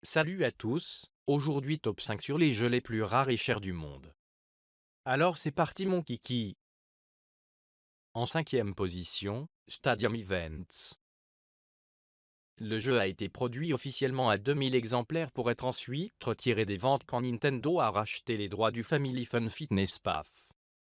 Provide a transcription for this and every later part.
Salut à tous, aujourd'hui top 5 sur les jeux les plus rares et chers du monde. Alors c'est parti mon kiki. En cinquième position, Stadium Events. Le jeu a été produit officiellement à 2000 exemplaires pour être ensuite retiré des ventes quand Nintendo a racheté les droits du Family Fun Fitness PAF.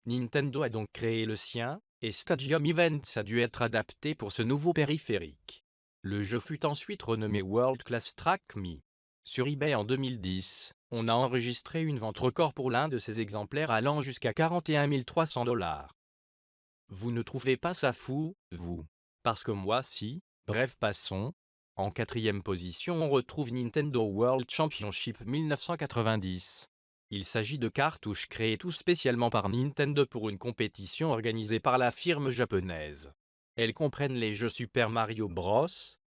Nintendo a donc créé le sien, et Stadium Events a dû être adapté pour ce nouveau périphérique. Le jeu fut ensuite renommé World Class Track Me. Sur eBay en 2010, on a enregistré une vente record pour l'un de ces exemplaires allant jusqu'à 41 300 $. Vous ne trouvez pas ça fou, vous? Parce que moi si. Bref, passons. En quatrième position, on retrouve Nintendo World Championship 1990. Il s'agit de cartouches créées tout spécialement par Nintendo pour une compétition organisée par la firme japonaise. Elles comprennent les jeux Super Mario Bros,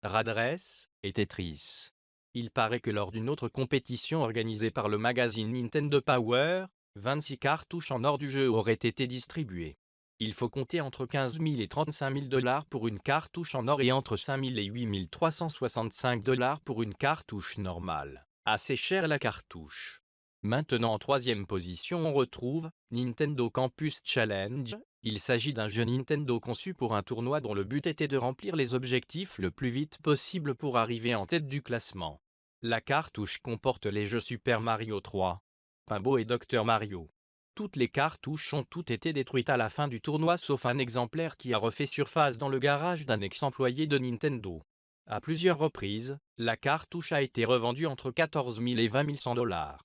Radress et Tetris. Il paraît que lors d'une autre compétition organisée par le magazine Nintendo Power, 26 cartouches en or du jeu auraient été distribuées. Il faut compter entre 15 000 et 35 000 $ pour une cartouche en or et entre 5 000 et 8 365 $ pour une cartouche normale. Assez cher la cartouche. Maintenant en troisième position on retrouve Nintendo Campus Challenge. Il s'agit d'un jeu Nintendo conçu pour un tournoi dont le but était de remplir les objectifs le plus vite possible pour arriver en tête du classement. La cartouche comporte les jeux Super Mario 3, Pinball et Dr Mario. Toutes les cartouches ont toutes été détruites à la fin du tournoi sauf un exemplaire qui a refait surface dans le garage d'un ex-employé de Nintendo. À plusieurs reprises, la cartouche a été revendue entre 14 000 et 20 100 $.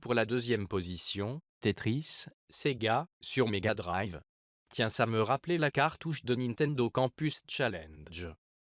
Pour la deuxième position, Tetris, Sega, sur Mega Drive. Tiens, ça me rappelait la cartouche de Nintendo Campus Challenge.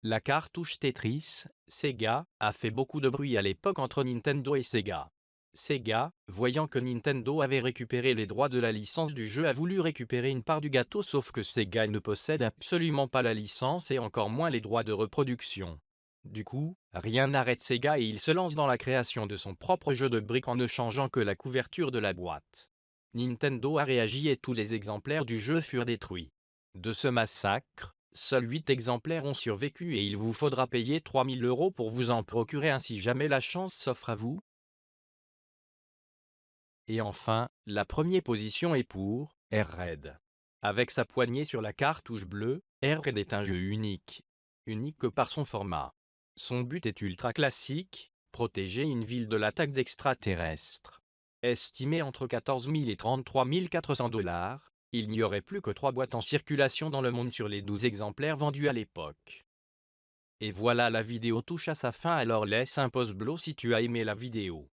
La cartouche Tetris, Sega, a fait beaucoup de bruit à l'époque entre Nintendo et Sega. Sega, voyant que Nintendo avait récupéré les droits de la licence du jeu, a voulu récupérer une part du gâteau, sauf que Sega ne possède absolument pas la licence et encore moins les droits de reproduction. Du coup, rien n'arrête Sega et il se lance dans la création de son propre jeu de briques en ne changeant que la couverture de la boîte. Nintendo a réagi et tous les exemplaires du jeu furent détruits. De ce massacre, seuls 8 exemplaires ont survécu et il vous faudra payer 3 000 € pour vous en procurer un si jamais la chance s'offre à vous. Et enfin, la première position est pour Air Raid. Avec sa poignée sur la cartouche bleue, Air Raid est un jeu unique. Unique par son format. Son but est ultra classique, protéger une ville de l'attaque d'extraterrestres. Estimé entre 14 000 et 33 400 $, il n'y aurait plus que 3 boîtes en circulation dans le monde sur les 12 exemplaires vendus à l'époque. Et voilà, la vidéo touche à sa fin, alors laisse un pouce bleu si tu as aimé la vidéo.